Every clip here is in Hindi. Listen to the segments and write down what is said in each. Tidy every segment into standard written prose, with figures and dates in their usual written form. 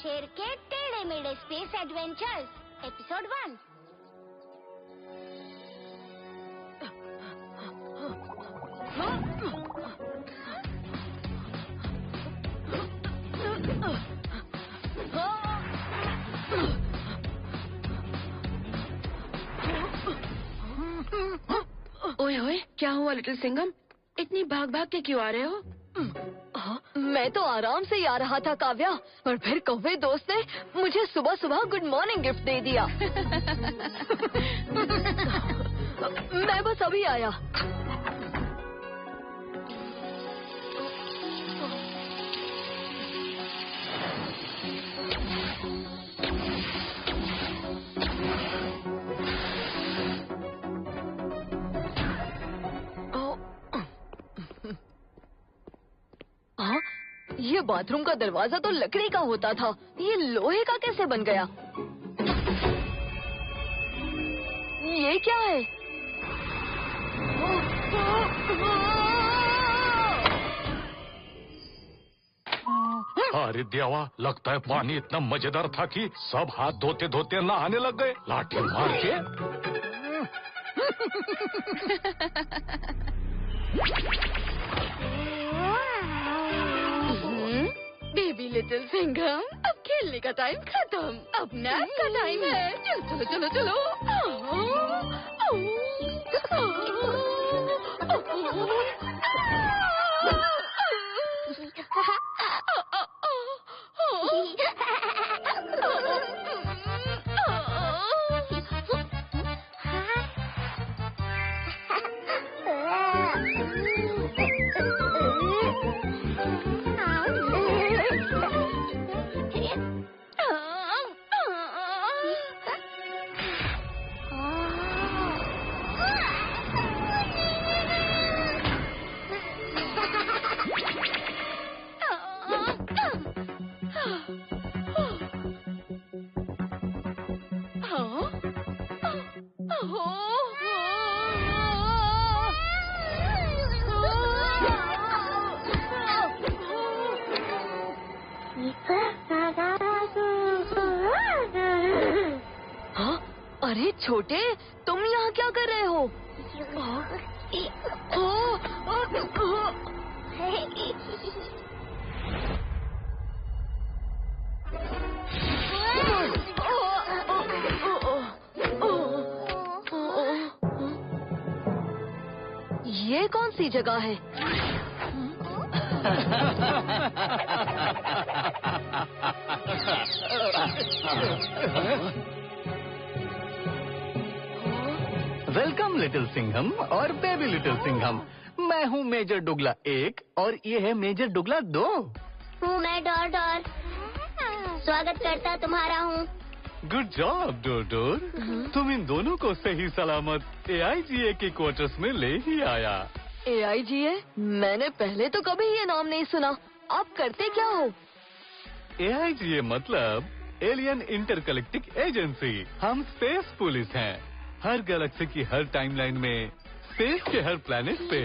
शेर के टेढ़े मेढ़े स्पेस एडवेंचर्स एपिसोड 1। ओए ओए, क्या हुआ लिटिल सिंघम? इतनी भाग भाग के क्यों आ रहे हो? मैं तो आराम से ही आ रहा था काव्या, और फिर कौवे दोस्त ने मुझे सुबह सुबह गुड मॉर्निंग गिफ्ट दे दिया। मैं बस अभी आया। ये बाथरूम का दरवाजा तो लकड़ी का होता था, ये लोहे का कैसे बन गया? ये क्या है? अरे देवा, लगता है पानी इतना मजेदार था कि सब हाथ धोते धोते नहाने लग गए लाठी मार के। बेबी लिटिल सिंघम, अब खेलने का टाइम खत्म, अब नैप का टाइम है। चलो चलो चलो अरे छोटे, तुम यहाँ क्या कर रहे हो? ये कौन सी जगह है? वेलकम लिटिल सिंघम और बेबी लिटिल सिंघम। मैं हूँ मेजर डुगला 1 और ये है मेजर डुगला 2। हूँ मैं डोर डोर, स्वागत करता तुम्हारा हूँ। गुड जॉब डोर डोर, तुम इन दोनों को सही सलामत AIGA के क्वार्टर्स में ले ही आया। AIGA? मैंने पहले तो कभी ये नाम नहीं सुना। आप करते क्या हो? AIGA मतलब एलियन इंटरकलेक्टिक एजेंसी। हम स्पेस पुलिस हैं। हर गैलेक्सी की हर टाइमलाइन में, स्पेस के हर प्लैनेट पे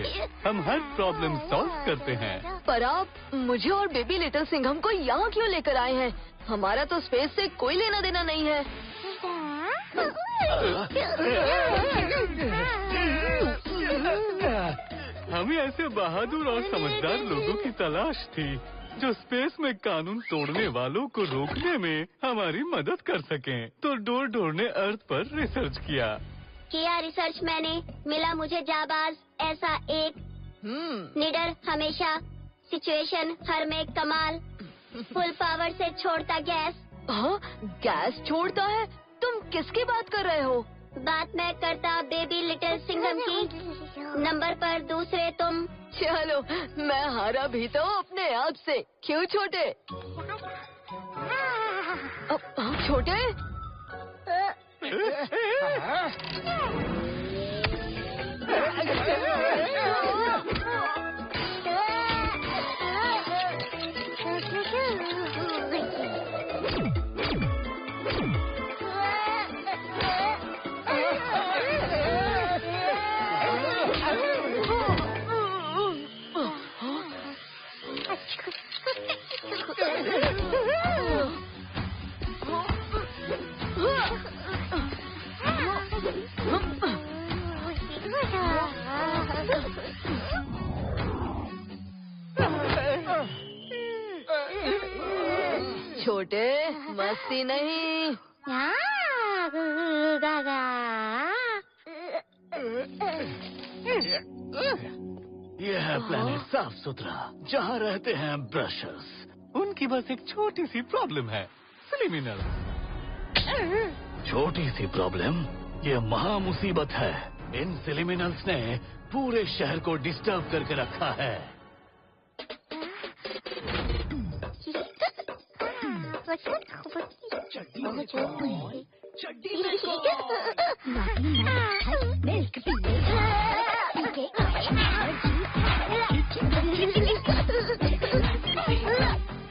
हम हर प्रॉब्लम सॉल्व करते हैं। पर आप मुझे और बेबी लिटिल सिंघम को यहाँ क्यों लेकर आए हैं? हमारा तो स्पेस से कोई लेना देना नहीं है। हमें ऐसे बहादुर और समझदार लोगों की तलाश थी जो स्पेस में कानून तोड़ने वालों को रोकने में हमारी मदद कर सकें। तो डोर डोर ने अर्थ पर रिसर्च किया रिसर्च मैंने, मिला मुझे जाबाज ऐसा एक निडर, हमेशा सिचुएशन हर में कमाल, फुल पावर से छोड़ता गैस। हाँ, गैस छोड़ता है? तुम किसकी बात कर रहे हो? बात मैं करता बेबी लिटिल सिंघम की। नंबर पर दूसरे तुम। चलो, मैं हारा भी तो अपने आप से। क्यों छोटे? छोटे? छोटे, मस्ती नहीं। यह है प्लेनेट साफ सुथरा, जहाँ रहते हैं ब्रशर्स। उनकी बस एक छोटी सी प्रॉब्लम है, सिलिमिनल। छोटी सी प्रॉब्लम? ये महा मुसीबत है। इन सिलिमिनल्स ने पूरे शहर को डिस्टर्ब करके रखा है।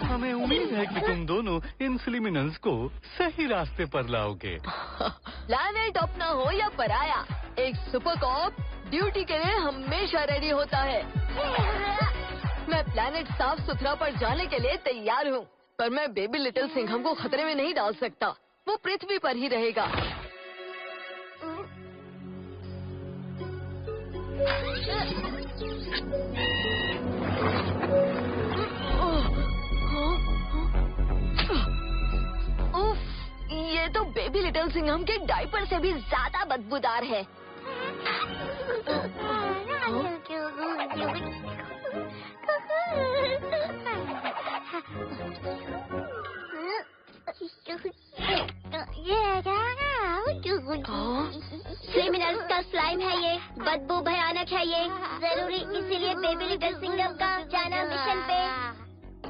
हमें उम्मीद है कि तुम दोनों इन सिलिमिनल्स को सही रास्ते पर लाओगे। प्लैनेट अपना हो या पराया, एक सुपर कॉप ड्यूटी के लिए हमेशा रेडी होता है। मैं प्लैनेट साफ सुथरा पर जाने के लिए तैयार हूँ, पर मैं बेबी लिटिल सिंघम को खतरे में नहीं डाल सकता। वो पृथ्वी पर ही रहेगा। उफ, ये तो बेबी लिटिल सिंघम के डायपर से भी ज्यादा बदबूदार है। क्रिमिनल्स का स्लाइम है ये, बदबू भयानक है ये, जरूरी इसीलिए बेबी लिटिल सिंघम का जाना मिशन पे।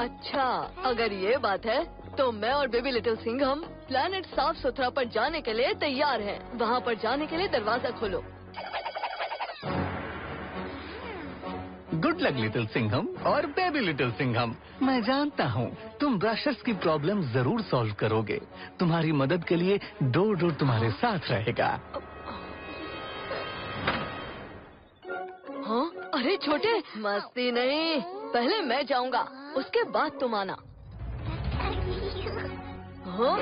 अच्छा, अगर ये बात है तो मैं और बेबी लिटिल सिंघम प्लैनेट साफ सुथरा पर जाने के लिए तैयार हैं। वहाँ पर जाने के लिए दरवाजा खोलो। गुड लक लिटिल सिंघम और बेबी लिटिल सिंघम। मैं जानता हूँ तुम ब्रशर्स की प्रॉब्लम जरूर सॉल्व करोगे। तुम्हारी मदद के लिए डोर तुम्हारे साथ रहेगा। हाँ? अरे छोटे, मस्ती नहीं। पहले मैं जाऊंगा, उसके बाद तुम आना। हाँ?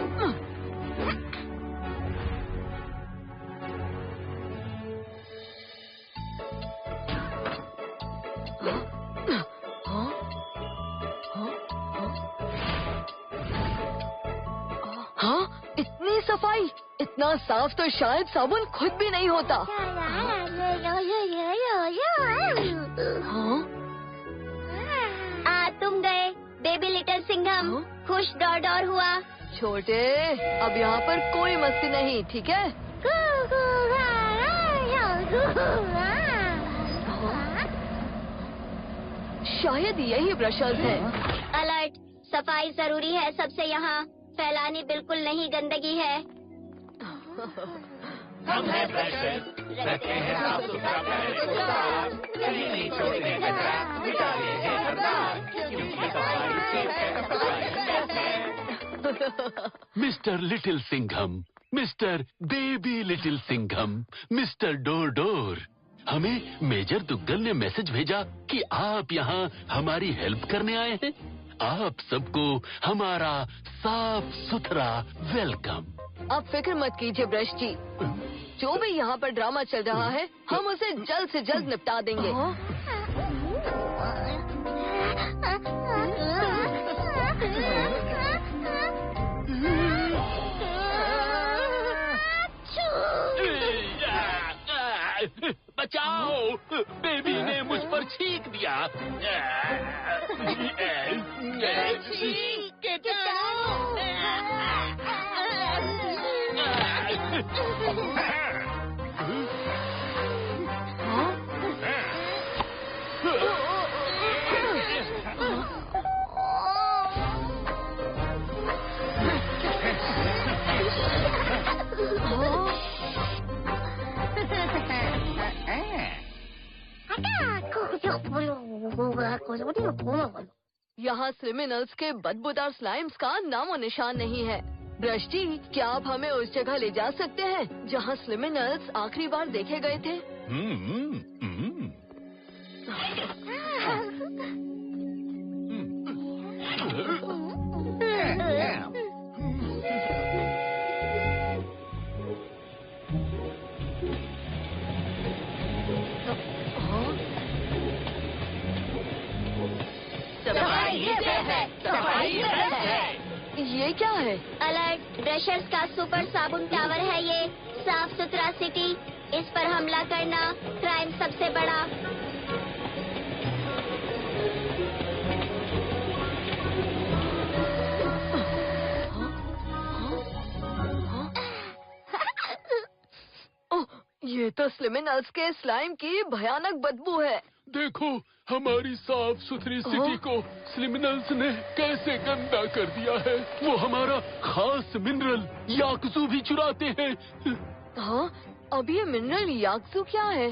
हाँ? इतनी सफाई, इतना साफ तो शायद साबुन खुद भी नहीं होता। हाँ? तुम गए बेबी लिटिल सिंघम। खुश डॉर हुआ। छोटे, अब यहाँ पर कोई मस्ती नहीं, ठीक है? शायद यही ब्रशर्स हैं। अलर्ट, सफाई जरूरी है सबसे यहाँ। फैलानी बिल्कुल नहीं गंदगी है। हम हैं ब्रशर्स, रखते हैं साफ सुथरा प्लैनेट को साफ, कहीं नहीं छोड़ते हैं कचरा, मिटाते हैं हर बात, क्योंकि सफाई सिर्फ है, सफाई है। Mister little Singham, mister baby little Singham, mister door, हमें मेजर दुग्गल ने मैसेज भेजा कि आप यहाँ हमारी हेल्प करने आए हैं। आप सबको हमारा साफ सुथरा वेलकम। आप फिक्र मत कीजिए ब्रश जी, जो भी यहाँ पर ड्रामा चल रहा है हम उसे जल्द से जल्द निपटा देंगे। बचाओ, बेबी ने मुझ पर छींक दिया। यहाँ क्रिमिनल्स के बदबूदार स्लाइम्स का नामो निशान नहीं है। ब्रश जी, क्या आप हमें उस जगह ले जा सकते हैं जहाँ क्रिमिनल्स आखिरी बार देखे गए थे? ये क्या है? अलर्ट, ब्रशर्स का सुपर साबुन टावर है ये। साफ सुथरा सिटी, इस पर हमला करना क्राइम सबसे बड़ा। ओह, ये तो स्लिमिनल्स के स्लाइम की भयानक बदबू है। देखो हमारी साफ सुथरी सिटी को स्लिमिनल्स ने कैसे गंदा कर दिया है। वो हमारा खास मिनरल याकजू भी चुराते हैं। हाँ, अब ये मिनरल याकजू क्या है?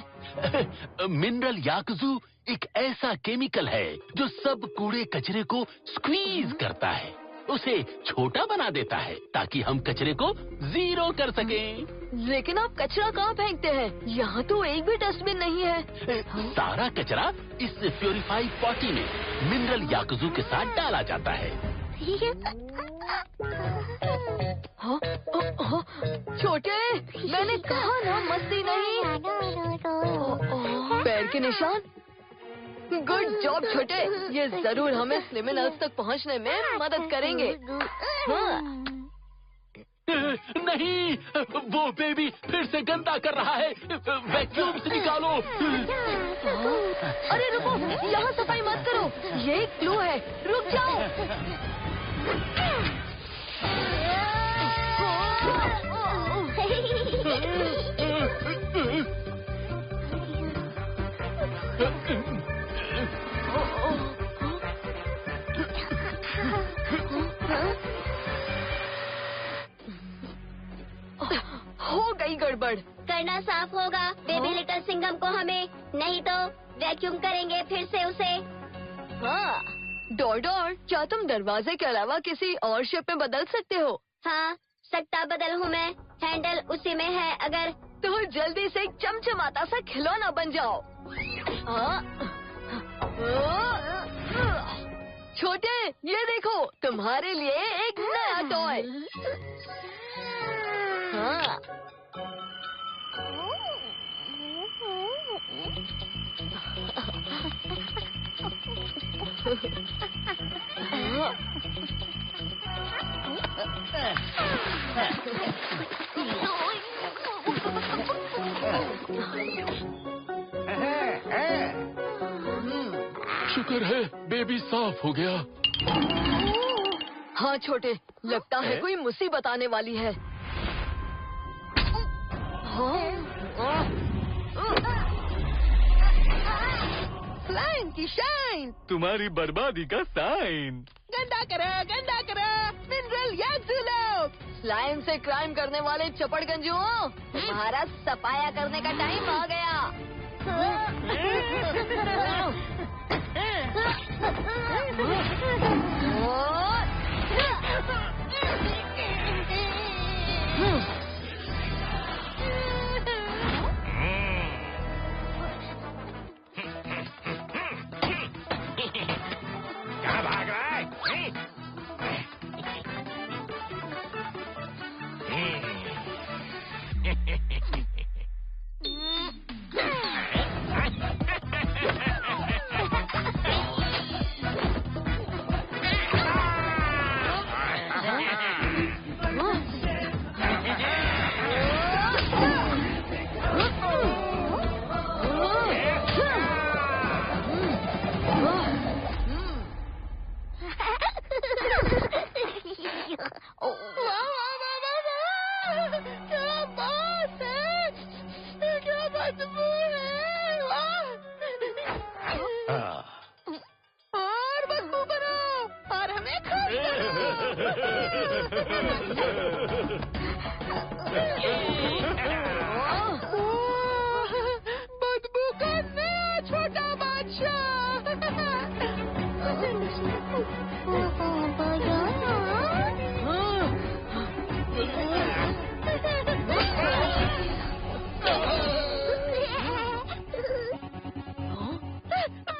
मिनरल याकजू एक ऐसा केमिकल है जो सब कूड़े कचरे को स्क्वीज करता है, उसे छोटा बना देता है ताकि हम कचरे को जीरो कर सकें। लेकिन आप कचरा कहाँ फेंकते हैं? यहाँ तो एक भी डस्टबिन नहीं है। सारा कचरा इस प्योरीफाइड पॉटी में मिनरल याकजू के साथ डाला जाता है। हाँ, छोटे, मैंने कहा ना मस्ती नहीं। पैर के निशान। गुड जॉब छोटे, ये जरूर हमें स्लिमिनल्स तक पहुंचने में मदद करेंगे। हाँ। नहीं, वो बेबी फिर से गंदा कर रहा है। वैक्यूम से निकालो। अरे रुको, यहाँ सफाई मत करो, ये एक क्लू है। रुक जाओ। हो गई गड़बड़। करना साफ होगा बेबी लिटिल सिंघम को हमें, नहीं तो वैक्यूम करेंगे फिर से उसे। हाँ, डोर, क्या तुम दरवाजे के अलावा किसी और शेप में बदल सकते हो? हाँ, सकता बदल हूँ मैं, हैंडल उसी में है। अगर तो जल्दी से एक चमचमाता सा खिलौना बन जाओ। छोटे, ये देखो तुम्हारे लिए एक नया टॉय। हाँ। शुक्र है बेबी साफ हो गया। हाँ छोटे, लगता है कोई मुसीबत आने वाली है। स्लाइम की शाइन, तुम्हारी बर्बादी का साइन। गंदा करा मिनरल याकजू लोग। स्लाइम से क्राइम करने वाले चपड़गंजुओं, तुम्हारा सफाया करने का टाइम आ गया। कहाँ भाग रहा है? और बदबू बनाओ और हमें बदबू का नया छोटा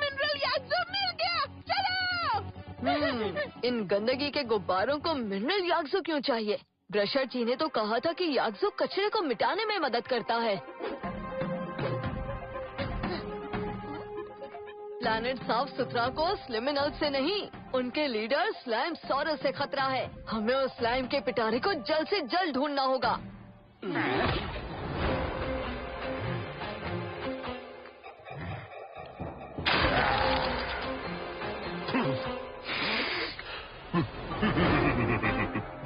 मिनरल याकजू मिल गया, चलो। इन गंदगी के गुब्बारों को मिनरल याकजू क्यों चाहिए? ब्रशर जी ने तो कहा था कि याकजू कचरे को मिटाने में मदद करता है। प्लैनेट साफ सुथरा को स्लिमिनल से नहीं उनके लीडर स्लाइम सॉरस से खतरा है। हमें उस स्लाइम के पिटारे को जल्द से जल्द ढूंढना होगा।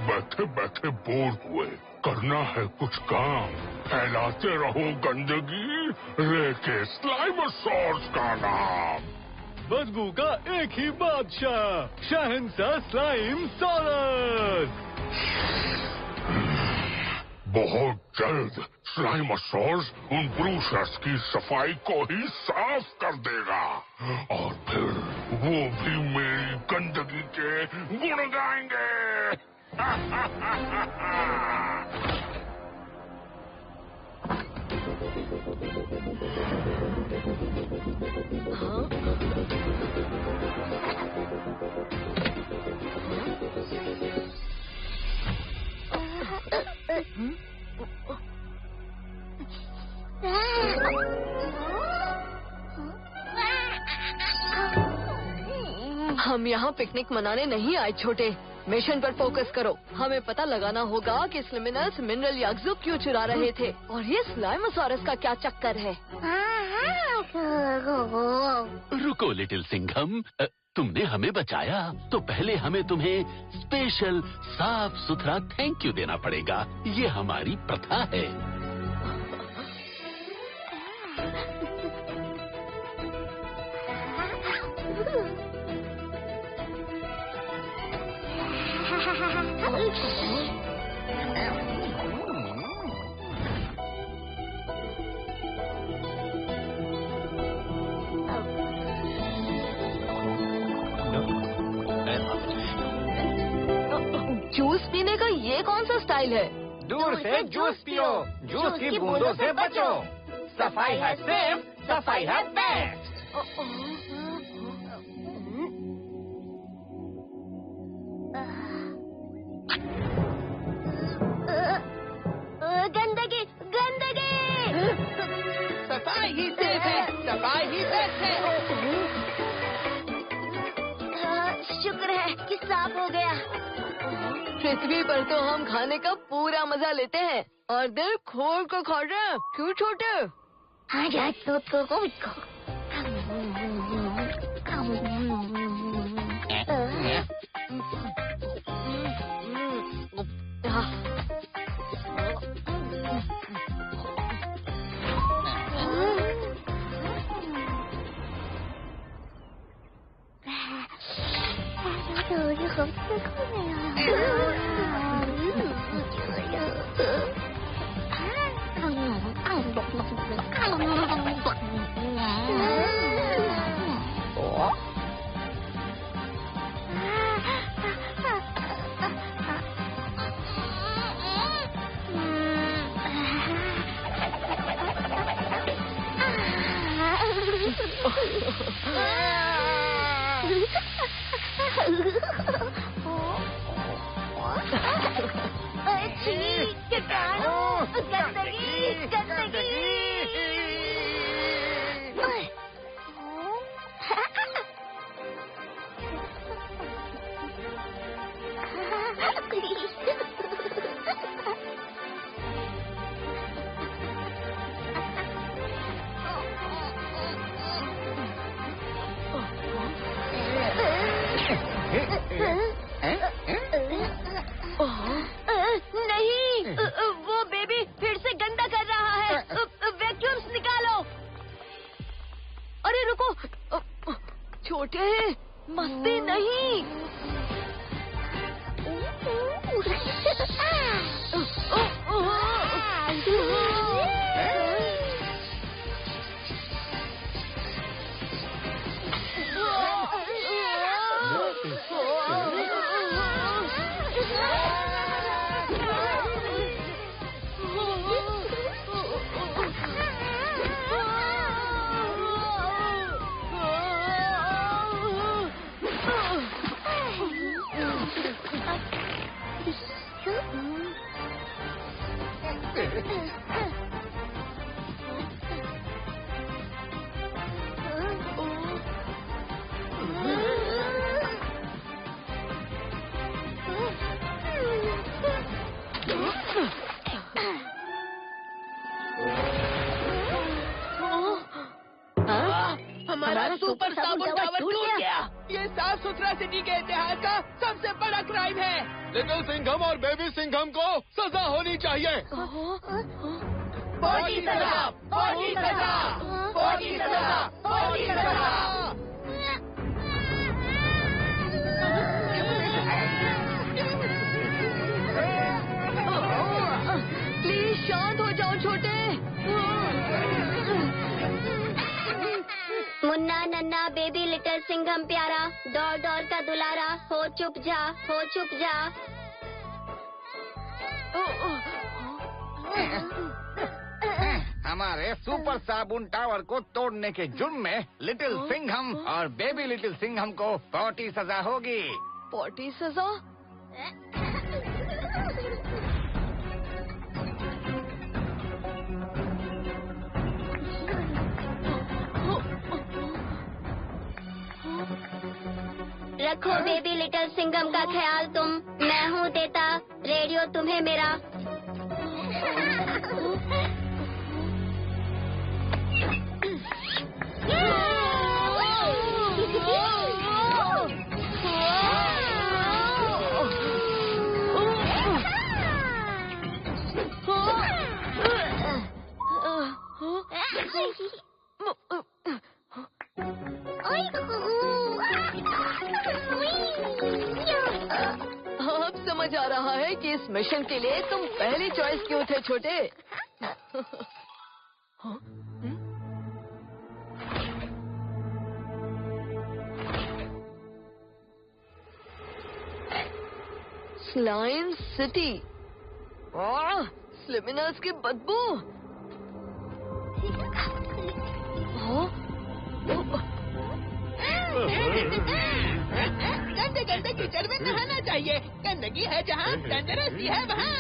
बैठे बैठे बोर हुए, करना है कुछ काम। फैलाते रहो गंदगी, रेके स्लाइमोसॉर्स का नाम। बदबू का एक ही बादशाह, शहंशाह स्लाइम सॉरस। बहुत जल्द स्लाइमोसॉर्स उन ब्रूशर्स की सफाई को ही साफ कर देगा और फिर वो भी मेरी गंदगी के गुण गाएंगे। हम यहाँ पिकनिक मनाने नहीं आए छोटे। मिशन पर फोकस करो। हमें पता लगाना होगा कि स्लिमिनल्स मिनरल याग्जो क्यों चुरा रहे थे और ये स्लाइमोसॉरस का क्या चक्कर है। रुको लिटिल सिंघम, तुमने हमें बचाया तो पहले हमें तुम्हें स्पेशल साफ सुथरा थैंक यू देना पड़ेगा। ये हमारी प्रथा है। जूस पीने का ये कौन सा स्टाइल है? दूर से जूस पियो, जूस की बूंदों से बचो। सफाई है सेफ, सफाई है बेस्ट। गंदगी गंदगी। सफाई ही सेफ है, सफाई ही बेस्ट है। शुक्र है कि साफ हो गया। पृथ्वी पर तो हम खाने का पूरा मजा लेते हैं और दिल खोल कर खा रहे हैं। क्यों छोटे? नहीं, वो बेबी फिर से गंदा कर रहा है। वैक्यूम्स निकालो। अरे रुको, छोटे मस्ती नहीं। हमारा सुपर साबुन टावर टूट गया। ये साफ सुथरा सिटी के इतिहास का सबसे बड़ा क्राइम है। लिटिल सिंघम और बेबी सिंघम को सजा होनी चाहिए। बड़ी सजा, बड़ी सजा, बड़ी सजा, बड़ी सजा। प्लीज शांत हो जाओ छोटे। मुन्ना नन्ना बेबी लिटिल सिंघम प्यारा, डोर डोर का दुलारा, हो चुप जा, हो चुप जा। हमारे सुपर साबुन टावर को तोड़ने के जुर्म में लिटिल सिंघम और बेबी लिटिल सिंघम को 40 सजा होगी। 40 सजा? रखो बेबी लिटिल सिंघम का ख्याल तुम, मैं हूँ देता रेडियो तुम्हें मेरा। अब समझ आ रहा है कि इस मिशन के लिए तुम पहली चॉइस क्यों थे छोटे। स्लाइम सिटी, स्लिमिनर्स की बदबू। गंदे गंदे कीचड़ में नहाना चाहिए। गंदगी है जहाँ तंदुरुस्ती है वहाँ।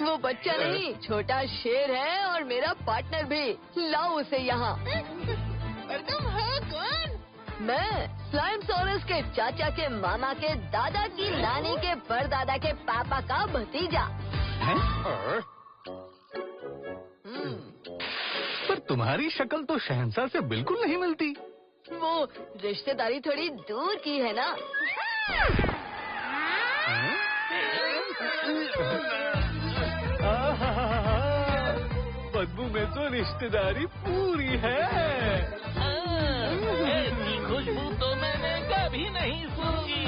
वो बच्चा नहीं, छोटा शेर है और मेरा पार्टनर भी। लाओ उसे यहाँ। पर तुम हो कौन? मैं स्लाइमसॉरस के चाचा के मामा के दादा की नानी के परदादा के पापा का भतीजा। पर तुम्हारी शक्ल तो शहंशाह से बिल्कुल नहीं मिलती। वो रिश्तेदारी थोड़ी दूर की है ना। बदबू में तो रिश्तेदारी पूरी है। ऐसी खुशबू तो मैंने कभी नहीं सुनी।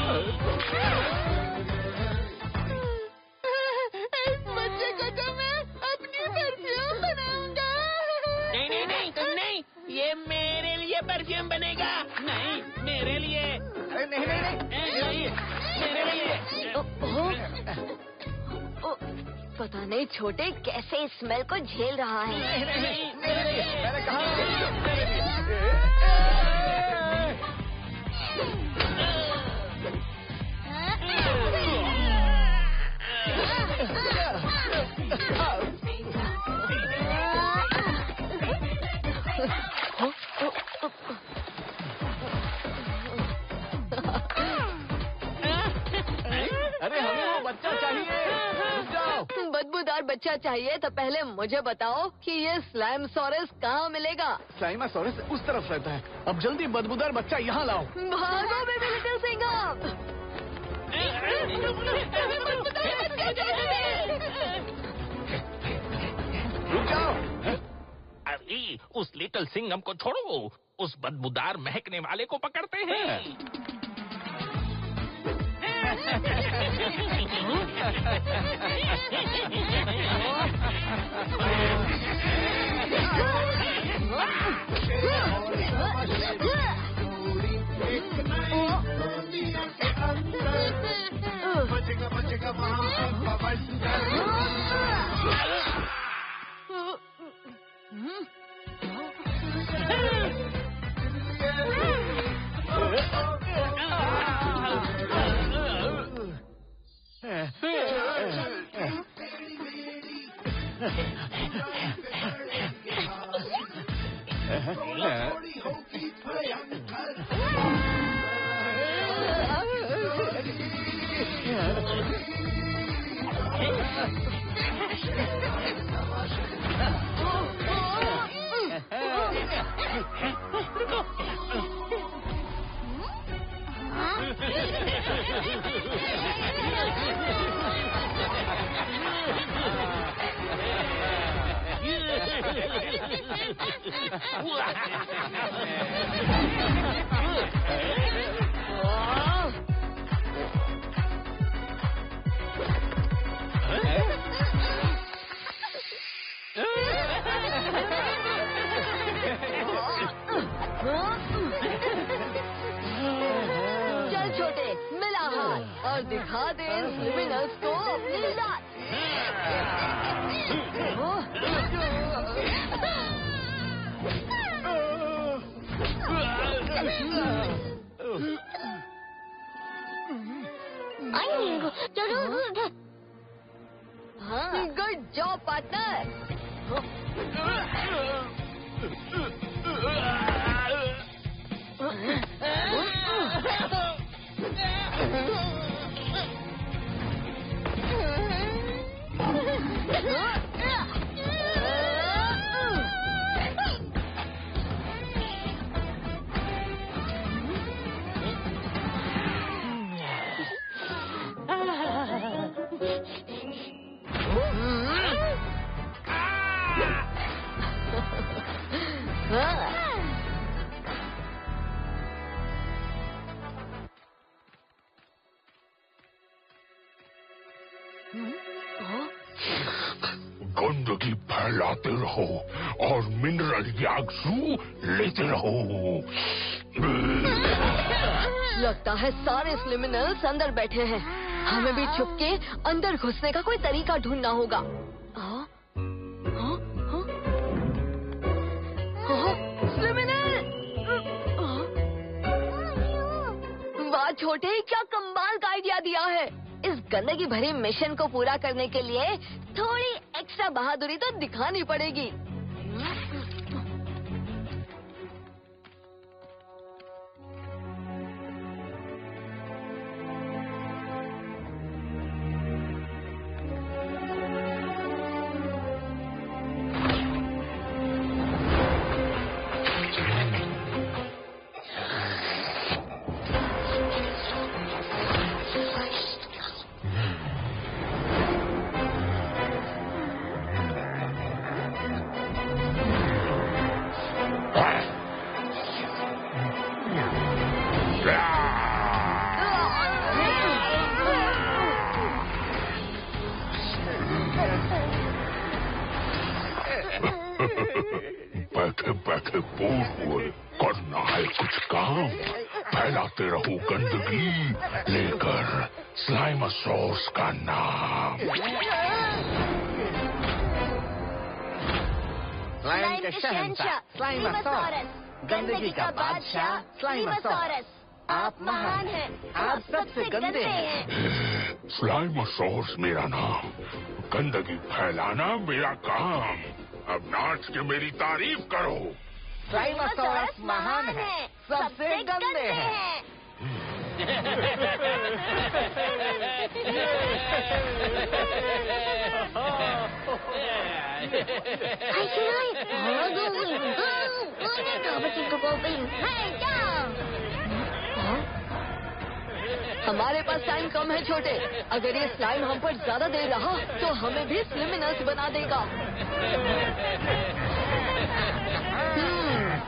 इस बच्चे को तो मैं अपनी परफ्यूम बनाऊंगा। नहीं नहीं नहीं, तुम नहीं, ये मेरे लिए परफ्यूम बनेगा। नहीं, मेरे लिए। नहीं नहीं नहीं, मेरे लिए। पता नहीं छोटे कैसे इस स्मेल को झेल रहा है। नहीं, मेरे लिए। मैंने कहा अरे हमें वो बच्चा चाहिए। बदबूदार बच्चा चाहिए तो पहले मुझे बताओ कि ये स्लाइमसॉरस कहाँ मिलेगा। स्लाइमासॉरस उस तरफ रहता है। अब जल्दी बदबूदार बच्चा यहाँ लाओ। भागो बेबी लिटिल सिंघम। रुक जाओ। अरे उस लिटिल सिंघम को छोड़ो, उस बदबूदार महकने वाले को पकड़ते हैं। चल छोटे, मिला हाथ और दिखा दे इन स्लिमिनल्स को अपनी दात। Good job partner. गंदगी फैलाते रहो और मिनरल यागजू लेते रहो। लगता है सारे स्लिमिनल्स अंदर बैठे हैं। हमें भी छुप के अंदर घुसने का कोई तरीका ढूंढना होगा। स्लिमिनल! वाह छोटे, क्या कमाल का आइडिया दिया है। इस गंदगी भरी मिशन को पूरा करने के लिए थोड़ी एक्स्ट्रा बहादुरी तो दिखानी पड़ेगी। बैठे बैठे बोर हुए, करना है कुछ काम। फैलाते रहो गंदगी लेकर स्लाइमोसॉर्स का नाम। स्लाइम के शहंशाह स्लाइमोसॉरस, गंदगी का बादशाह स्लाइमोसॉरस। आप महान हैं, आप सबसे गंदे हैं। स्लाइमोसॉर्स मेरा नाम, गंदगी फैलाना मेरा काम। अब नाच के मेरी तारीफ करो। स्लाइमोसॉरस महान है, सबसे गंदे हैं। हमारे पास टाइम कम है छोटे। अगर ये स्लाइम हम पर ज्यादा देर रहा तो हमें भी स्लिमिनल्स बना देगा।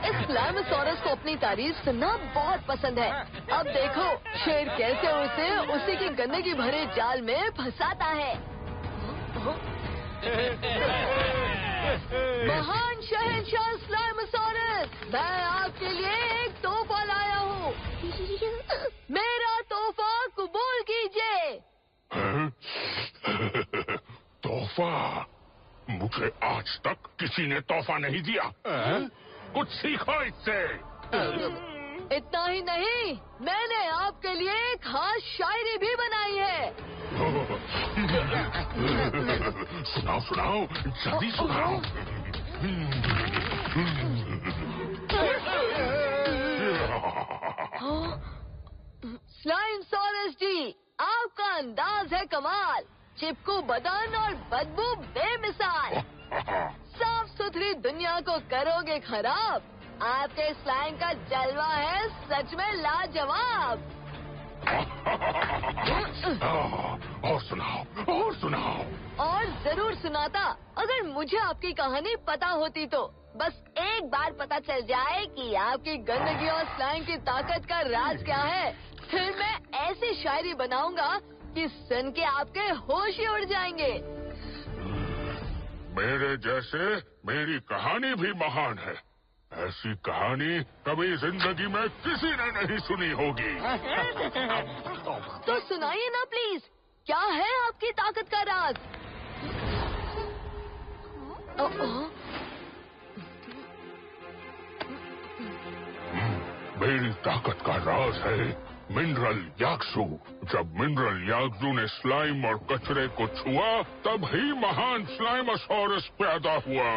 इस स्लाइमोसॉरस को अपनी तारीफ सुनना बहुत पसंद है। अब देखो शेर कैसे उसे उसी की गंदगी भरे जाल में फंसाता है। महान शहंशाह स्लाइमोसॉरस, मैं आपके लिए एक तोहफा लाया हूँ। मेरा तोहफा कबूल कीजिए। तोहफा? मुझे आज तक किसी ने तोहफा नहीं दिया। कुछ सीखो इससे। इतना ही नहीं, मैंने आपके लिए एक खास शायरी भी बनाई है। सुनाओ सुनाओ, जल्दी सुनाओ। स्लाइम सॉरस जी, आपका अंदाज है कमाल, चिपकू बदन और बदबू बेमिसाल। साफ सुथरी दुनिया को करोगे खराब, आपके स्लाइम का जलवा है सच में लाजवाब। और सुनाओ, और सुनाओ। और जरूर सुनाता, अगर मुझे आपकी कहानी पता होती तो। बस एक बार पता चल जाए कि आपकी गंदगी और स्लाइम की ताकत का राज क्या है, फिर मैं ऐसी शायरी बनाऊंगा कि सुन के आपके होश ही उड़ जाएंगे। मेरे जैसे मेरी कहानी भी महान है। ऐसी कहानी कभी जिंदगी में किसी ने नहीं सुनी होगी। तो सुनाइए ना प्लीज, क्या है आपकी ताकत का राज? मेरी ताकत का राज है मिनरल याक्सू। जब मिनरल याक्सू ने स्लाइम और कचरे को छुआ, तब ही महान स्लाइमोसॉरस पैदा हुआ।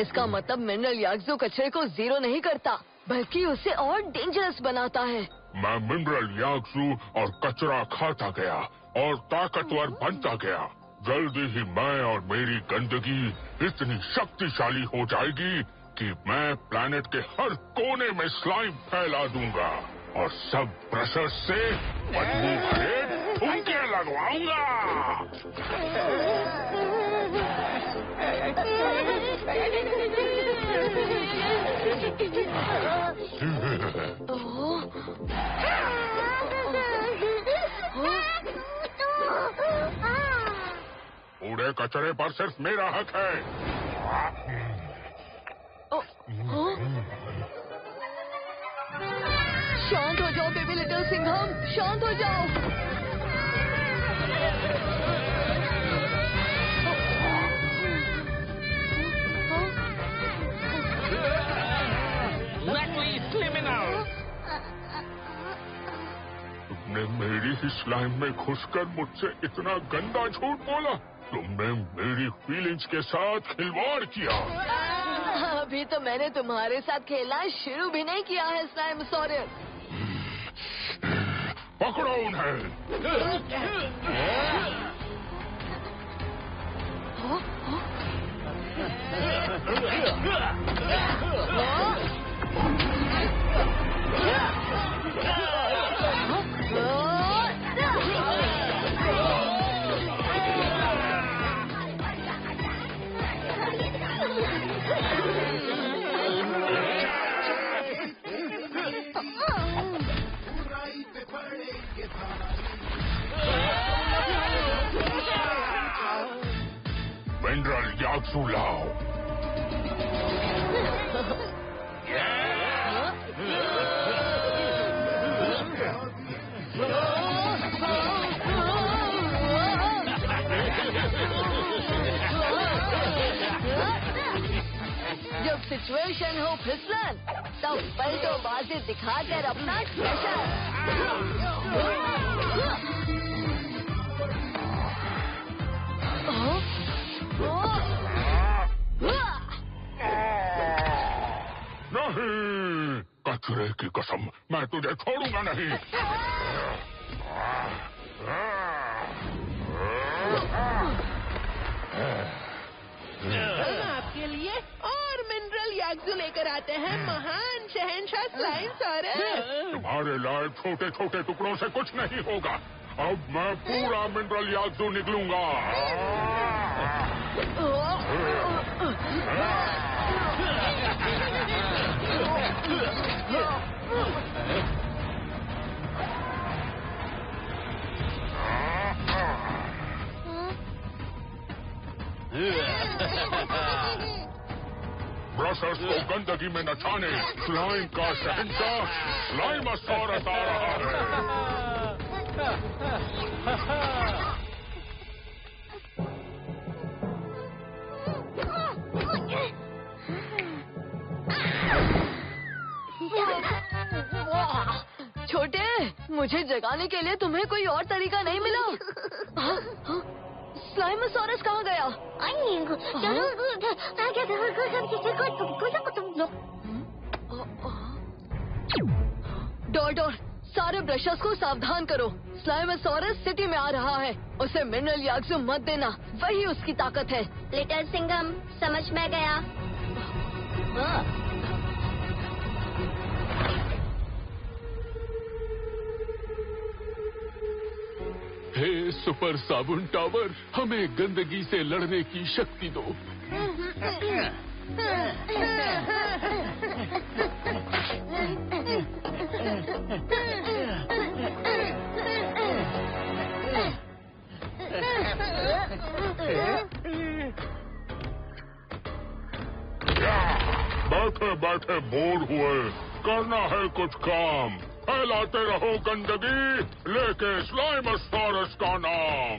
इसका मतलब मिनरल याक्सू कचरे को जीरो नहीं करता, बल्कि उसे और डेंजरस बनाता है। मैं मिनरल याक्सू और कचरा खाता गया और ताकतवर बनता गया। जल्दी ही मैं और मेरी गंदगी इतनी शक्तिशाली हो जाएगी कि मैं प्लैनेट के हर कोने में स्लाइम फैला दूंगा और सब ब्रशर्स से बदबू भरे ठुमके लगवाऊंगा। कूड़े कचरे पर सिर्फ मेरा हक है। शांत हो जाओ बेबी लिटिल सिंघम, शांत हो जाओ। तुमने मेरी ही स्लाइम में घुसकर मुझसे इतना गंदा झूठ बोला। तुमने मेरी फीलिंग्स के साथ खिलवाड़ किया। अभी तो मैंने तुम्हारे साथ खेलना शुरू भी नहीं किया है स्लाइमोसॉरस। पकड़ो उन्हें। मिनरल याक्सू लाओ। जब सिचुएशन हो फिसलन, तब पलटोबाजी दिखाकर अपना स्पेशल। नहीं, कचरे की कसम, मैं तुझे छोड़ूंगा नहीं। आपके लिए और मिनरल याक्सू लेकर आते हैं महान शहंशाह स्लाइमोसॉरस। तुम्हारे लायक छोटे छोटे टुकड़ों से कुछ नहीं होगा। अब मैं पूरा मिनरल याक्सू निकलूंगा। ब्रशर्स को गंदगी में नचाने स्लाइम का शहंशाह स्लाइमोसॉरस आ रहा है। छोटे, मुझे जगाने के लिए तुम्हें कोई और तरीका नहीं मिला? स्लाइमोसॉरस कहाँ गया? डोर, सारे ब्रशर्स को सावधान करो। स्लाइमोसॉरस सिटी में आ रहा है। उसे मिनरल याग्जू मत देना, वही उसकी ताकत है। लिटिल सिंघम, समझ में गया। हे सुपर साबुन टावर, हमें गंदगी से लड़ने की शक्ति दो। बैठे बैठे बोर हुए, करना है कुछ काम। फैलाते रहो गंदगी, लेके स्लाइमोसॉरस का नाम।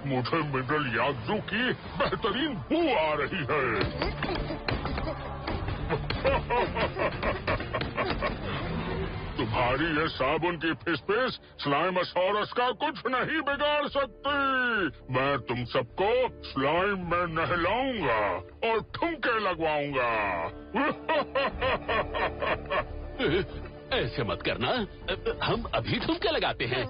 मुझे मिनरल याग्जू की बेहतरीन बू आ रही है। तुम्हारी ये साबुन की फिसफिस स्लाइमोसॉरस का कुछ नहीं बिगाड़ सकती। मैं तुम सबको स्लाइम में नहलाऊंगा और ठुमके लगवाऊंगा। ऐसे मत करना, हम अभी ठुमके लगाते हैं।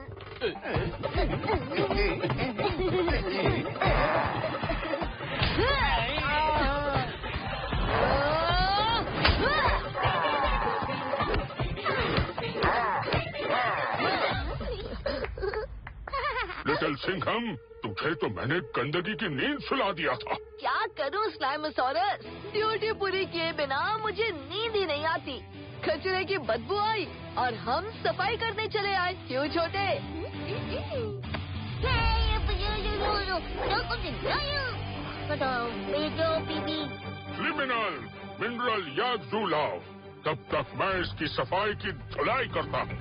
लिटिल सिंघम, तुझे तो मैंने गंदगी की नींद सुला दिया था। क्या करूं स्लाइमोसॉरस, ड्यूटी पूरी किए बिना मुझे नींद ही नहीं आती। कचरे की बदबू आई और हम सफाई करने चले आए। क्यों छोटे? क्रिमिनल, मिनरल याग्जू लाओ, तब तक मैं इसकी सफाई की धुलाई करता हूँ।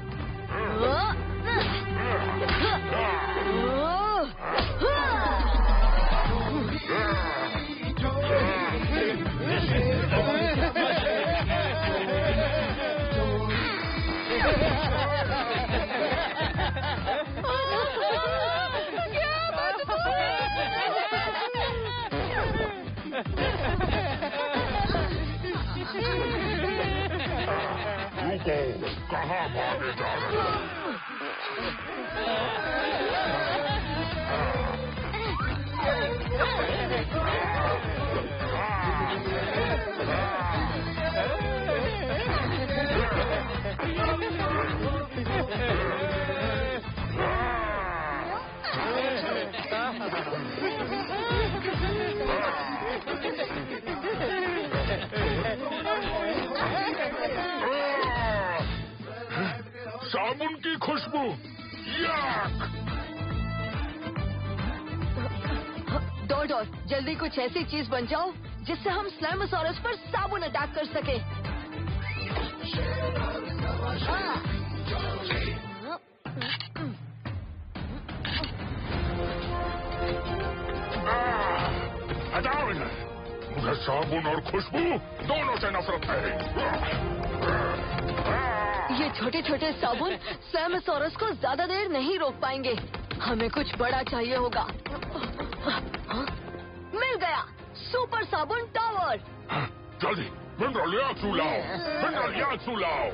रुको, कहाँ भागे जा रहे हो? साबुन की खुशबू, याक! डोर, जल्दी कुछ ऐसी चीज बन जाओ जिससे हम स्लाइमोसॉरस पर साबुन अटैक कर सके। हटाओ इन्हें, मुझे साबुन और खुशबू दोनों से नफरत है। ये छोटे छोटे साबुन स्लाइमोसॉरस को ज्यादा देर नहीं रोक पाएंगे। हमें कुछ बड़ा चाहिए होगा। मिल गया, सुपर साबुन टावर। जल्दी मिनरल याग्जू लाओ, मिनरल याग्जू लाओ।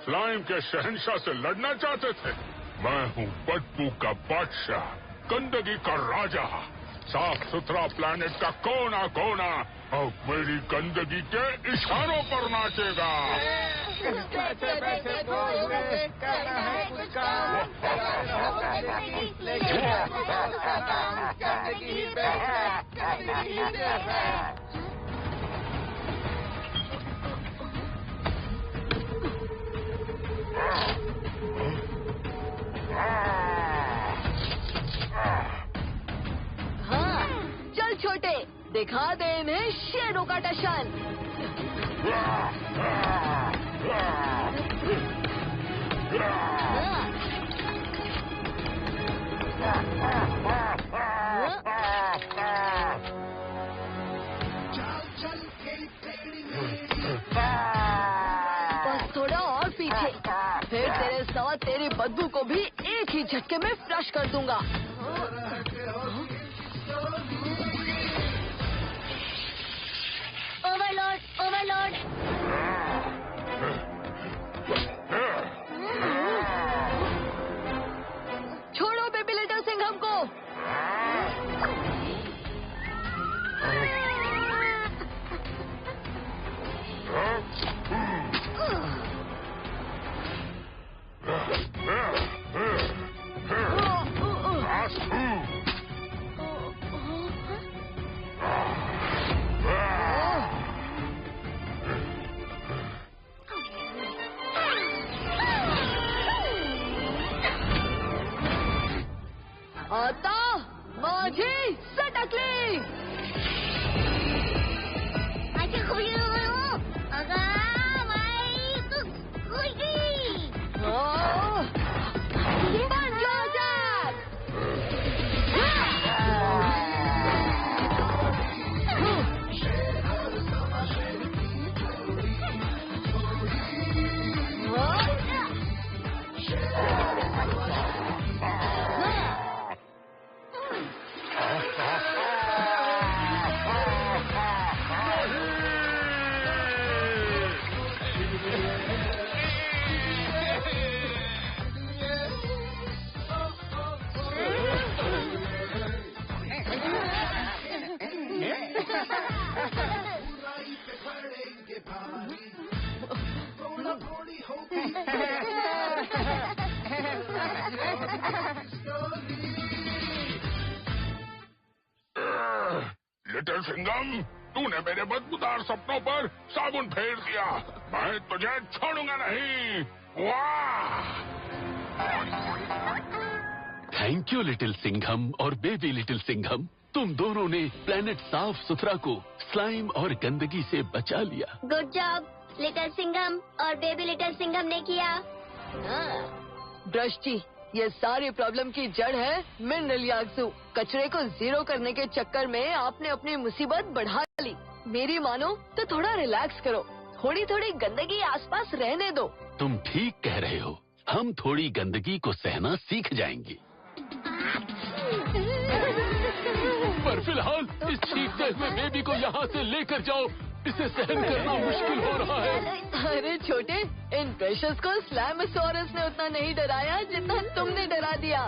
स्लाइम के शहंशाह से लड़ना चाहते थे? मैं हूँ बदबू का बादशाह, गंदगी का राजा। साफ सुथरा प्लैनेट का कोना कोना अब मेरी गंदगी के इशारों पर नाचेगा। पैसे खोलते करना है कुछ काम, लेकिन गंदगी हाँ, चल छोटे, दिखा दे इन्हें शेरों का टशन। बस थोड़ा और पीछे, फिर तेरे साथ तेरी बदबू को भी एक ही झटके में फ्लश कर दूंगा। Overload, overload. छोड़ो बेबी लिटिल सिंघम को। आता माझी सटकली। बन जाओ जैक। लिटिल सिंघम, तूने मेरे बदबूदार सपनों पर साबुन फेर दिया। मैं तुझे छोड़ूंगा नहीं। वाह! थैंक यू लिटिल सिंघम और बेबी लिटिल सिंघम, तुम दोनों ने प्लेनेट साफ सुथरा को स्लाइम और गंदगी से बचा लिया। गुड जॉब लिटिल सिंघम और बेबी लिटिल सिंघम ने किया। ब्रश जी, ये सारी प्रॉब्लम की जड़ है मिनरल याग्जू। कचरे को जीरो करने के चक्कर में आपने अपनी मुसीबत बढ़ा ली। मेरी मानो तो थोड़ा रिलैक्स करो, थोड़ी थोड़ी गंदगी आसपास रहने दो। तुम ठीक कह रहे हो, हम थोड़ी गंदगी को सहना सीख जाएंगे। पर फिलहाल इस चीखते हुए बेबी को यहाँ से लेकर जाओ, इसे सहन करना मुश्किल हो रहा है। अरे छोटे, इन प्रेशर्स को स्लैमोसॉरस ने उतना नहीं डराया जितना तुमने डरा दिया।